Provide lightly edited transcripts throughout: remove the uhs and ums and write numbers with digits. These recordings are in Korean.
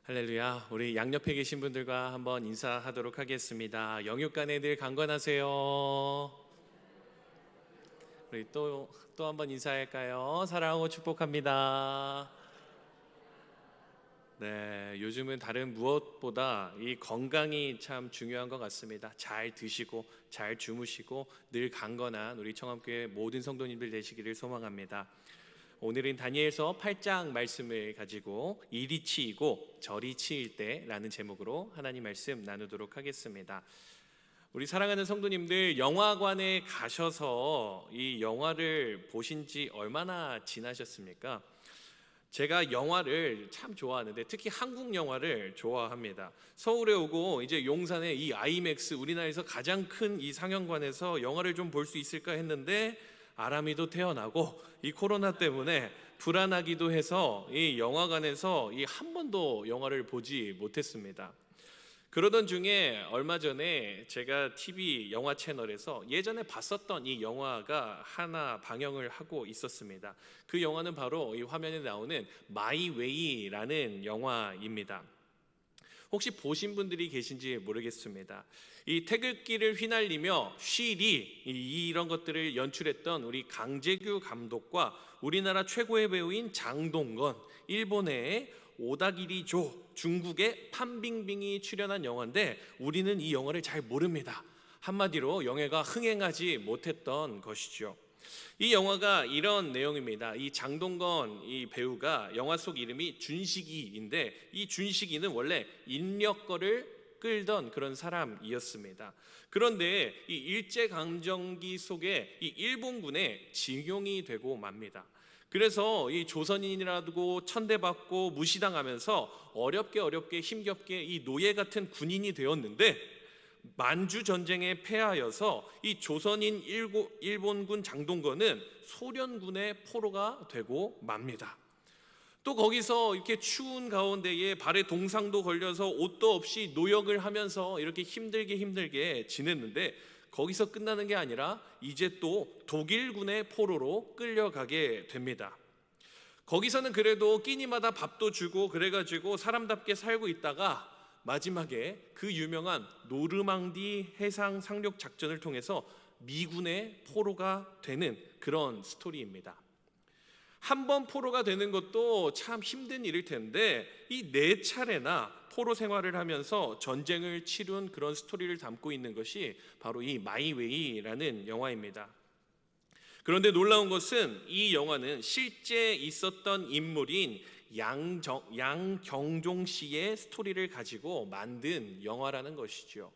할렐루야. 우리 양옆에 계신 분들과 한번 인사하도록 하겠습니다. 영육간에 늘 강건하세요. 우리 또 한번 인사할까요? 사랑하고 축복합니다. 네, 요즘은 다른 무엇보다 이 건강이 참 중요한 것 같습니다. 잘 드시고 잘 주무시고 늘 강건한 우리 청암교회 모든 성도님들 되시기를 소망합니다. 오늘은 다니엘서 8장 말씀을 가지고 이리 치이고 저리 치일 때라는 제목으로 하나님 말씀 나누도록 하겠습니다. 우리 사랑하는 성도님들, 영화관에 가셔서 이 영화를 보신 지 얼마나 지나셨습니까? 제가 영화를 참 좋아하는데 특히 한국 영화를 좋아합니다. 서울에 오고 이제 용산에 이 아이맥스, 우리나라에서 가장 큰 이 상영관에서 영화를 좀 볼 수 있을까 했는데 아람이도 태어나고 이 코로나 때문에 불안하기도 해서 이 영화관에서 이 한 번도 영화를 보지 못했습니다. 그러던 중에 얼마 전에 제가 TV 영화 채널에서 예전에 봤었던 이 영화가 하나 방영을 하고 있었습니다. 그 영화는 바로 이 화면에 나오는 마이 웨이라는 영화입니다. 혹시 보신 분들이 계신지 모르겠습니다. 이 태극기를 휘날리며 쉬리 이런 것들을 연출했던 우리 강재규 감독과 우리나라 최고의 배우인 장동건, 일본의 오다기리 조, 중국의 판빙빙이 출연한 영화인데 우리는 이 영화를 잘 모릅니다. 한마디로 영화가 흥행하지 못했던 것이죠. 이 영화가 이런 내용입니다. 이 장동건 이 배우가 영화 속 이름이 준식이인데 이 준식이는 원래 인력거를 끌던 그런 사람이었습니다. 그런데 이 일제강점기 속에 이 일본군에 징용이 되고 맙니다. 그래서 이 조선인이라고 천대받고 무시당하면서 어렵게 힘겹게 이 노예 같은 군인이 되었는데 만주 전쟁에 패하여서 이 조선인 일본군 장동건은 소련군의 포로가 되고 맙니다. 또 거기서 이렇게 추운 가운데에 발에 동상도 걸려서 옷도 없이 노역을 하면서 이렇게 힘들게 지냈는데 거기서 끝나는 게 아니라 이제 또 독일군의 포로로 끌려가게 됩니다. 거기서는 그래도 끼니마다 밥도 주고 그래가지고 사람답게 살고 있다가 마지막에 그 유명한 노르망디 해상 상륙 작전을 통해서 미군의 포로가 되는 그런 스토리입니다. 한 번 포로가 되는 것도 참 힘든 일일 텐데 이 4차례나 포로 생활을 하면서 전쟁을 치룬 그런 스토리를 담고 있는 것이 바로 이 마이웨이라는 영화입니다. 그런데 놀라운 것은 이 영화는 실제 있었던 인물인 양경종 씨의 스토리를 가지고 만든 영화라는 것이죠.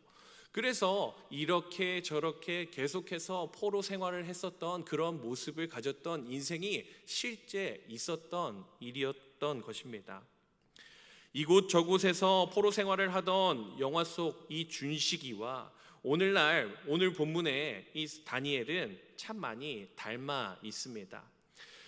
그래서 이렇게 저렇게 계속해서 포로 생활을 했었던 그런 모습을 가졌던 인생이 실제 있었던 일이었던 것입니다. 이곳 저곳에서 포로 생활을 하던 영화 속 이 준식이와 오늘 본문의 이 다니엘은 참 많이 닮아 있습니다.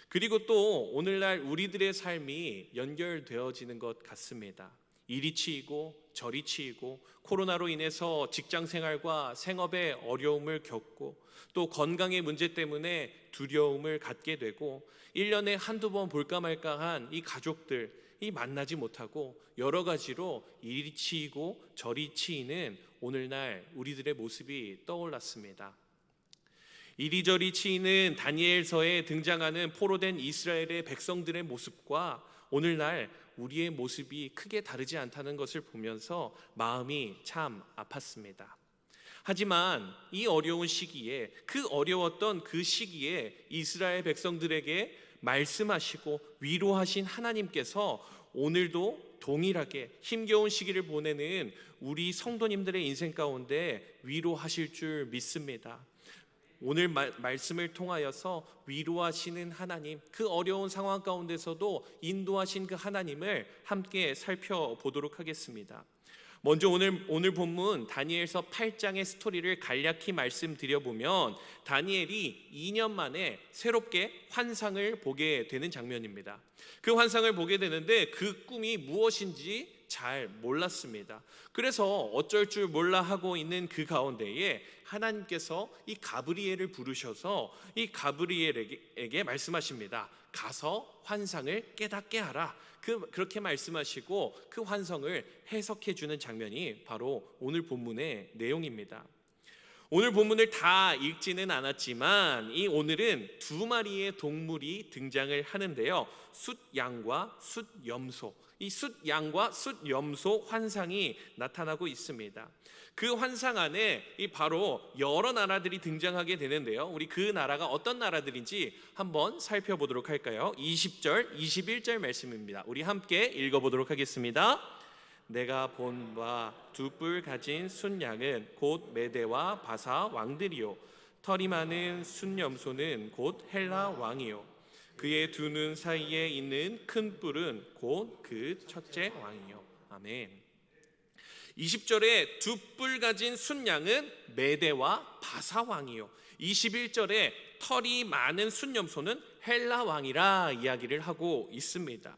그리고 또 오늘날 우리들의 삶이 연결되어지는 것 같습니다. 이리 치이고 저리 치이고 코로나로 인해서 직장 생활과 생업에 어려움을 겪고 또 건강의 문제 때문에 두려움을 갖게 되고 1년에 한두 번 볼까 말까한 이 가족들 이 만나지 못하고 여러 가지로 이리 치이고 저리 치이는 오늘날 우리들의 모습이 떠올랐습니다. 이리저리 치이는 다니엘서에 등장하는 포로된 이스라엘의 백성들의 모습과 오늘날 우리의 모습이 크게 다르지 않다는 것을 보면서 마음이 참 아팠습니다. 하지만 이 어려운 시기에 어려웠던 그 시기에 이스라엘 백성들에게 말씀하시고 위로하신 하나님께서 오늘도 동일하게 힘겨운 시기를 보내는 우리 성도님들의 인생 가운데 위로하실 줄 믿습니다. 오늘 말씀을 통하여서 위로하시는 하나님, 그 어려운 상황 가운데서도 인도하신 그 하나님을 함께 살펴보도록 하겠습니다. 먼저 오늘 본문 다니엘서 8장의 스토리를 간략히 말씀드려보면 다니엘이 2년 만에 새롭게 환상을 보게 되는 장면입니다. 그 환상을 보게 되는데 그 꿈이 무엇인지 잘 몰랐습니다. 그래서 어쩔 줄 몰라 하고 있는 그 가운데에 하나님께서 이 가브리엘을 부르셔서 이 가브리엘에게 말씀하십니다. 가서 환상을 깨닫게 하라. 그렇게 말씀하시고 그 환상을 해석해 주는 장면이 바로 오늘 본문의 내용입니다. 오늘 본문을 다 읽지는 않았지만 이 오늘은 두 마리의 동물이 등장을 하는데요. 숫양과 숫염소, 이 숫양과 숫염소 환상이 나타나고 있습니다. 그 환상 안에 이 바로 여러 나라들이 등장하게 되는데요. 우리 그 나라가 어떤 나라들인지 한번 살펴보도록 할까요? 20절, 21절 말씀입니다. 우리 함께 읽어보도록 하겠습니다. 내가 본 바 두 뿔 가진 순양은 곧 메대와 바사 왕들이요, 털이 많은 순염소는 곧 헬라 왕이요, 그의 두 눈 사이에 있는 큰 뿔은 곧 그 첫째 왕이요. 아멘. 20절에 두 뿔 가진 순양은 메대와 바사 왕이요, 21절에 털이 많은 순염소는 헬라 왕이라 이야기를 하고 있습니다.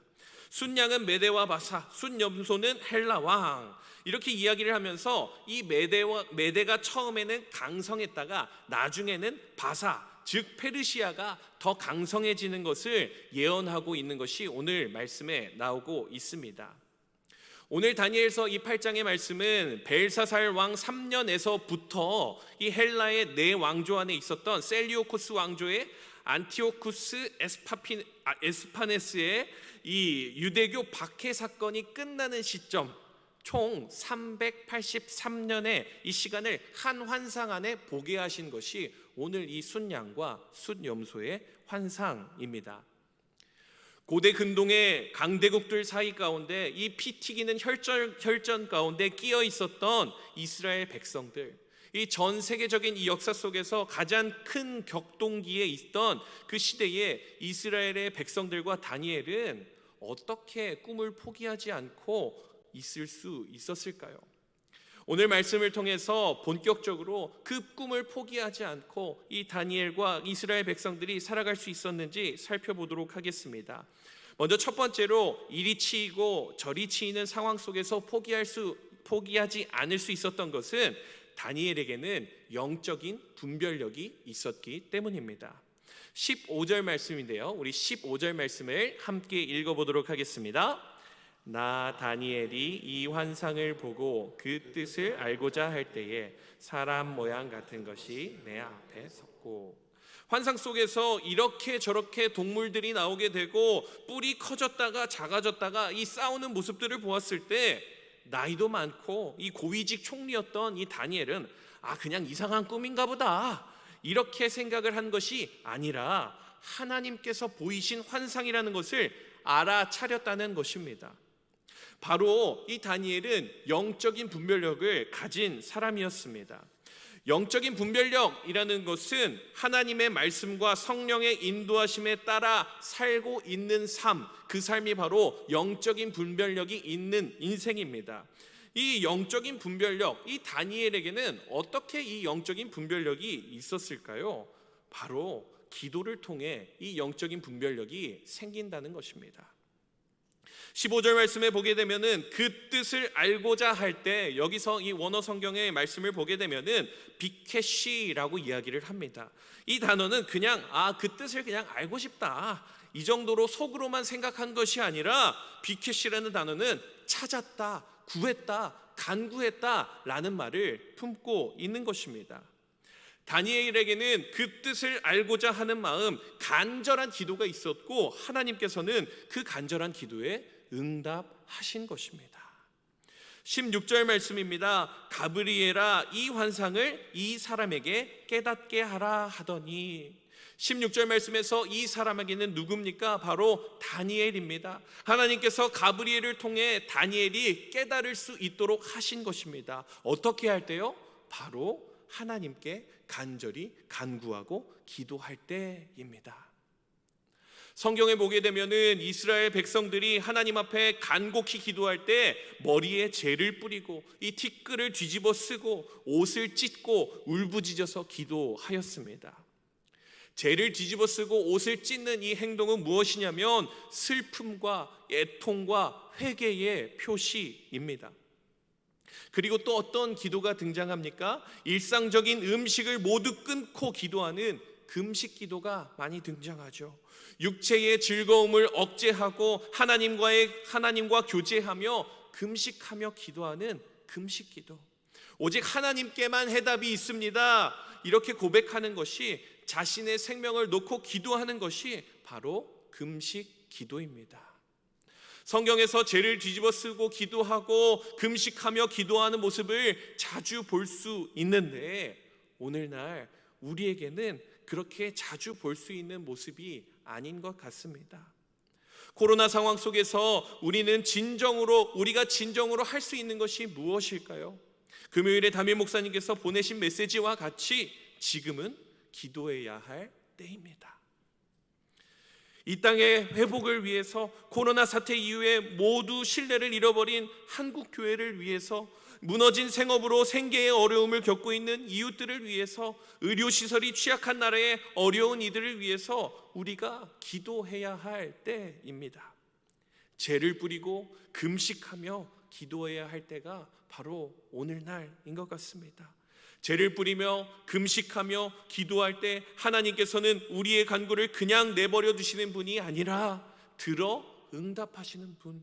순양은 메대와 바사, 순염소는 헬라 왕, 이렇게 이야기를 하면서 이 메대가 처음에는 강성했다가 나중에는 바사, 즉 페르시아가 더 강성해지는 것을 예언하고 있는 것이 오늘 말씀에 나오고 있습니다. 오늘 다니엘서 이 8장의 말씀은 벨사살 왕 3년에서부터 이 헬라의 네 왕조 안에 있었던 셀리오코스 왕조의 안티오쿠스 에스파네스의 이 유대교 박해 사건이 끝나는 시점, 총 383년의 이 시간을 한 환상 안에 보게 하신 것이 오늘 이 순양과 숫염소의 환상입니다. 고대 근동의 강대국들 사이 가운데 이 피 튀기는 혈전 가운데 끼어 있었던 이스라엘 백성들, 이 전 세계적인 이 역사 속에서 가장 큰 격동기에 있던 그 시대에 이스라엘의 백성들과 다니엘은 어떻게 꿈을 포기하지 않고 있을 수 있었을까요? 오늘 말씀을 통해서 본격적으로 그 꿈을 포기하지 않고 이 다니엘과 이스라엘 백성들이 살아갈 수 있었는지 살펴보도록 하겠습니다. 먼저 첫 번째로 이리 치이고 저리 치이는 상황 속에서 포기하지 않을 수 있었던 것은 다니엘에게는 영적인 분별력이 있었기 때문입니다. 15절 말씀인데요, 우리 15절 말씀을 함께 읽어보도록 하겠습니다. 나 다니엘이 이 환상을 보고 그 뜻을 알고자 할 때에 사람 모양 같은 것이 내 앞에 섰고. 환상 속에서 이렇게 저렇게 동물들이 나오게 되고 뿔이 커졌다가 작아졌다가 이 싸우는 모습들을 보았을 때 나이도 많고 이 고위직 총리였던 이 다니엘은 그냥 이상한 꿈인가 보다, 이렇게 생각을 한 것이 아니라 하나님께서 보이신 환상이라는 것을 알아차렸다는 것입니다. 바로 이 다니엘은 영적인 분별력을 가진 사람이었습니다. 영적인 분별력이라는 것은 하나님의 말씀과 성령의 인도하심에 따라 살고 있는 삶, 그 삶이 바로 영적인 분별력이 있는 인생입니다. 이 영적인 분별력, 이 다니엘에게는 어떻게 이 영적인 분별력이 있었을까요? 바로 기도를 통해 이 영적인 분별력이 생긴다는 것입니다. 15절 말씀에 보게 되면은 그 뜻을 알고자 할 때, 여기서 이 원어 성경의 말씀을 보게 되면은 비케시라고 이야기를 합니다. 이 단어는 그냥 그 뜻을 그냥 알고 싶다, 이 정도로 속으로만 생각한 것이 아니라 비케시라는 단어는 찾았다, 구했다, 간구했다 라는 말을 품고 있는 것입니다. 다니엘에게는 그 뜻을 알고자 하는 마음, 간절한 기도가 있었고 하나님께서는 그 간절한 기도에 응답하신 것입니다. 16절 말씀입니다. 가브리엘아, 이 환상을 이 사람에게 깨닫게 하라 하더니. 16절 말씀에서 이 사람에게는 누굽니까? 바로 다니엘입니다. 하나님께서 가브리엘을 통해 다니엘이 깨달을 수 있도록 하신 것입니다. 어떻게 할 때요? 바로 하나님께 간절히 간구하고 기도할 때입니다. 성경에 보게 되면은 이스라엘 백성들이 하나님 앞에 간곡히 기도할 때 머리에 재를 뿌리고 이 티끌을 뒤집어 쓰고 옷을 찢고 울부짖어서 기도하였습니다. 재를 뒤집어 쓰고 옷을 찢는 이 행동은 무엇이냐면 슬픔과 애통과 회개의 표시입니다. 그리고 또 어떤 기도가 등장합니까? 일상적인 음식을 모두 끊고 기도하는 금식 기도가 많이 등장하죠. 육체의 즐거움을 억제하고 하나님과 교제하며 금식하며 기도하는 금식 기도. 오직 하나님께만 해답이 있습니다. 이렇게 고백하는 것이, 자신의 생명을 놓고 기도하는 것이 바로 금식 기도입니다. 성경에서 죄를 뒤집어 쓰고 기도하고 금식하며 기도하는 모습을 자주 볼 수 있는데, 오늘날 우리에게는 그렇게 자주 볼 수 있는 모습이 아닌 것 같습니다. 코로나 상황 속에서 우리가 진정으로 할 수 있는 것이 무엇일까요? 금요일에 담임 목사님께서 보내신 메시지와 같이 지금은 기도해야 할 때입니다. 이 땅의 회복을 위해서, 코로나 사태 이후에 모두 신뢰를 잃어버린 한국 교회를 위해서, 무너진 생업으로 생계의 어려움을 겪고 있는 이웃들을 위해서, 의료시설이 취약한 나라의 어려운 이들을 위해서 우리가 기도해야 할 때입니다. 죄를 뿌리고 금식하며 기도해야 할 때가 바로 오늘날인 것 같습니다. 죄를 뿌리며 금식하며 기도할 때 하나님께서는 우리의 간구를 그냥 내버려 두시는 분이 아니라 들어 응답하시는 분,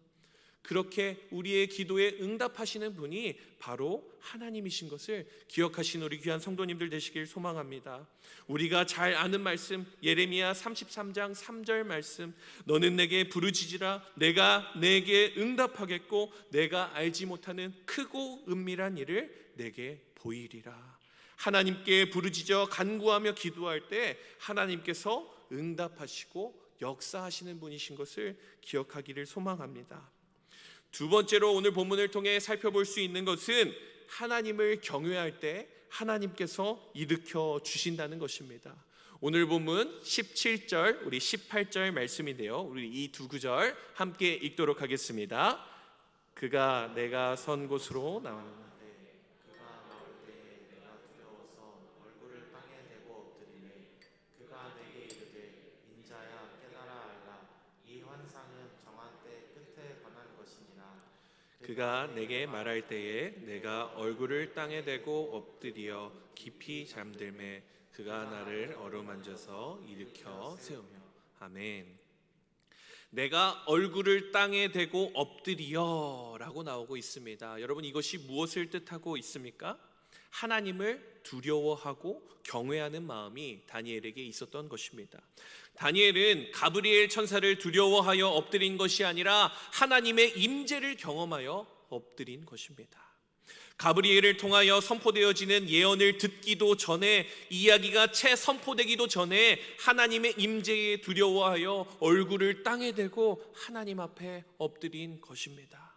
그렇게 우리의 기도에 응답하시는 분이 바로 하나님이신 것을 기억하신 우리 귀한 성도님들 되시길 소망합니다. 우리가 잘 아는 말씀, 예레미야 33장 3절 말씀, 너는 내게 부르짖으라 내가 내게 응답하겠고 내가 알지 못하는 크고 은밀한 일을 내게 보이리라. 하나님께 부르짖어 간구하며 기도할 때 하나님께서 응답하시고 역사하시는 분이신 것을 기억하기를 소망합니다. 두 번째로 오늘 본문을 통해 살펴볼 수 있는 것은, 하나님을 경외할 때 하나님께서 일으켜 주신다는 것입니다. 오늘 본문 17절, 우리 18절 말씀인데요, 우리 이 두 구절 함께 읽도록 하겠습니다. 그가 내가 선 곳으로 나오는 그가 내게 말할 때에 내가 얼굴을 땅에 대고 엎드려 깊이 잠들매 그가 나를 어루만져서 일으켜 세우며. 아멘. 내가 얼굴을 땅에 대고 엎드려 라고 나오고 있습니다. 여러분, 이것이 무엇을 뜻하고 있습니까? 하나님을 두려워하고 경외하는 마음이 다니엘에게 있었던 것입니다. 다니엘은 가브리엘 천사를 두려워하여 엎드린 것이 아니라 하나님의 임재를 경험하여 엎드린 것입니다. 가브리엘을 통하여 선포되어지는 예언을 듣기도 전에, 이야기가 채 선포되기도 전에 하나님의 임재에 두려워하여 얼굴을 땅에 대고 하나님 앞에 엎드린 것입니다.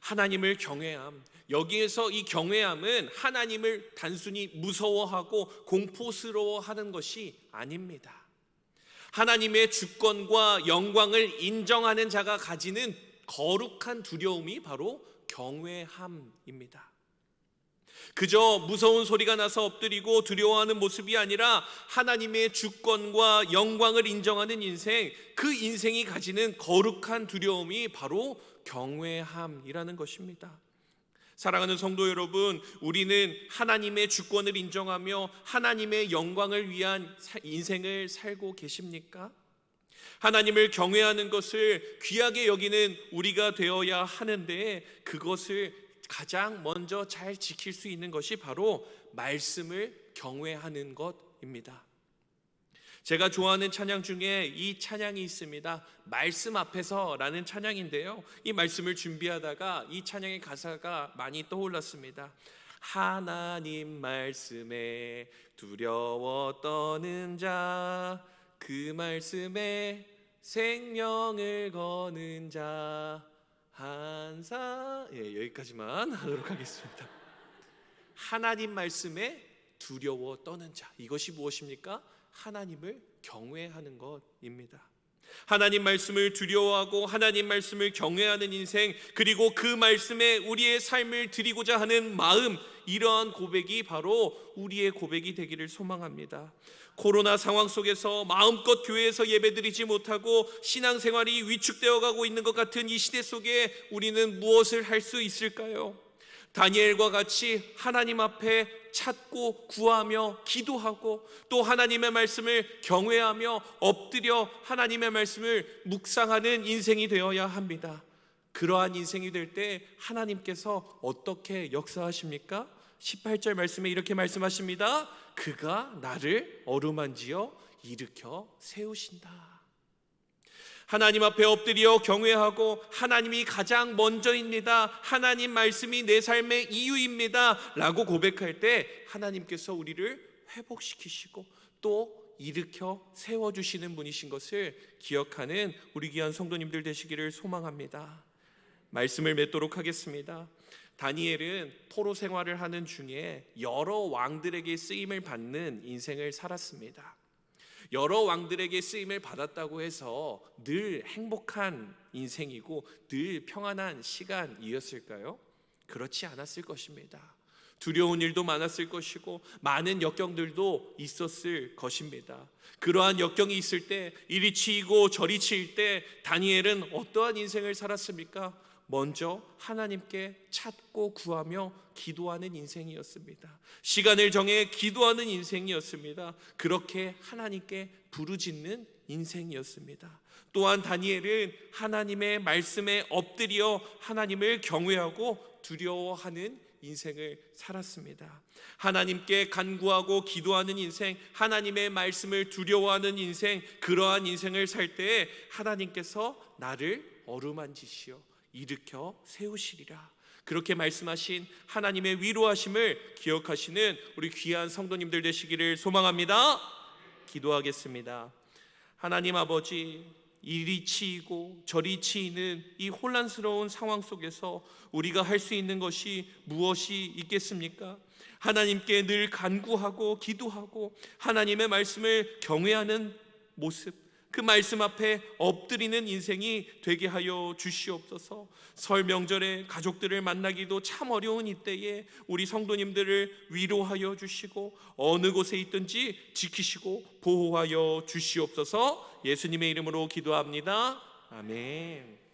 하나님을 경외함, 여기에서 이 경외함은 하나님을 단순히 무서워하고 공포스러워하는 것이 아닙니다. 하나님의 주권과 영광을 인정하는 자가 가지는 거룩한 두려움이 바로 경외함입니다. 그저 무서운 소리가 나서 엎드리고 두려워하는 모습이 아니라 하나님의 주권과 영광을 인정하는 인생, 그 인생이 가지는 거룩한 두려움이 바로 경외함이라는 것입니다. 사랑하는 성도 여러분, 우리는 하나님의 주권을 인정하며 하나님의 영광을 위한 인생을 살고 계십니까? 하나님을 경외하는 것을 귀하게 여기는 우리가 되어야 하는데, 그것을 가장 먼저 잘 지킬 수 있는 것이 바로 말씀을 경외하는 것입니다. 제가 좋아하는 찬양 중에 이 찬양이 있습니다. 말씀 앞에서 라는 찬양인데요, 이 말씀을 준비하다가 이 찬양의 가사가 많이 떠올랐습니다. 하나님 말씀에 두려워 떠는 자, 그 말씀에 생명을 거는 자 한사. 여기까지만 하도록 하겠습니다. 하나님 말씀에 두려워 떠는 자, 이것이 무엇입니까? 하나님을 경외하는 것입니다. 하나님 말씀을 두려워하고 하나님 말씀을 경외하는 인생, 그리고 그 말씀에 우리의 삶을 드리고자 하는 마음, 이러한 고백이 바로 우리의 고백이 되기를 소망합니다. 코로나 상황 속에서 마음껏 교회에서 예배드리지 못하고 신앙생활이 위축되어 가고 있는 것 같은 이 시대 속에 우리는 무엇을 할 수 있을까요? 다니엘과 같이 하나님 앞에 찾고 구하며 기도하고 또 하나님의 말씀을 경외하며 엎드려 하나님의 말씀을 묵상하는 인생이 되어야 합니다. 그러한 인생이 될 때 하나님께서 어떻게 역사하십니까? 18절 말씀에 이렇게 말씀하십니다. 그가 나를 어루만지어 일으켜 세우신다. 하나님 앞에 엎드려 경외하고 하나님이 가장 먼저입니다, 하나님 말씀이 내 삶의 이유입니다 라고 고백할 때 하나님께서 우리를 회복시키시고 또 일으켜 세워주시는 분이신 것을 기억하는 우리 귀한 성도님들 되시기를 소망합니다. 말씀을 맺도록 하겠습니다. 다니엘은 포로 생활을 하는 중에 여러 왕들에게 쓰임을 받는 인생을 살았습니다. 여러 왕들에게 쓰임을 받았다고 해서 늘 행복한 인생이고 늘 평안한 시간이었을까요? 그렇지 않았을 것입니다. 두려운 일도 많았을 것이고 많은 역경들도 있었을 것입니다. 그러한 역경이 있을 때 이리 치이고 저리 치일 때 다니엘은 어떠한 인생을 살았습니까? 먼저 하나님께 찾고 구하며 기도하는 인생이었습니다. 시간을 정해 기도하는 인생이었습니다. 그렇게 하나님께 부르짖는 인생이었습니다. 또한 다니엘은 하나님의 말씀에 엎드려 하나님을 경외하고 두려워하는 인생을 살았습니다. 하나님께 간구하고 기도하는 인생, 하나님의 말씀을 두려워하는 인생, 그러한 인생을 살 때에 하나님께서 나를 어루만지시어 일으켜 세우시리라, 그렇게 말씀하신 하나님의 위로하심을 기억하시는 우리 귀한 성도님들 되시기를 소망합니다. 기도하겠습니다. 하나님 아버지, 이리 치이고 저리 치이는 이 혼란스러운 상황 속에서 우리가 할 수 있는 것이 무엇이 있겠습니까? 하나님께 늘 간구하고 기도하고 하나님의 말씀을 경외하는 모습, 그 말씀 앞에 엎드리는 인생이 되게 하여 주시옵소서. 설 명절에 가족들을 만나기도 참 어려운 이때에 우리 성도님들을 위로하여 주시고 어느 곳에 있든지 지키시고 보호하여 주시옵소서. 예수님의 이름으로 기도합니다. 아멘.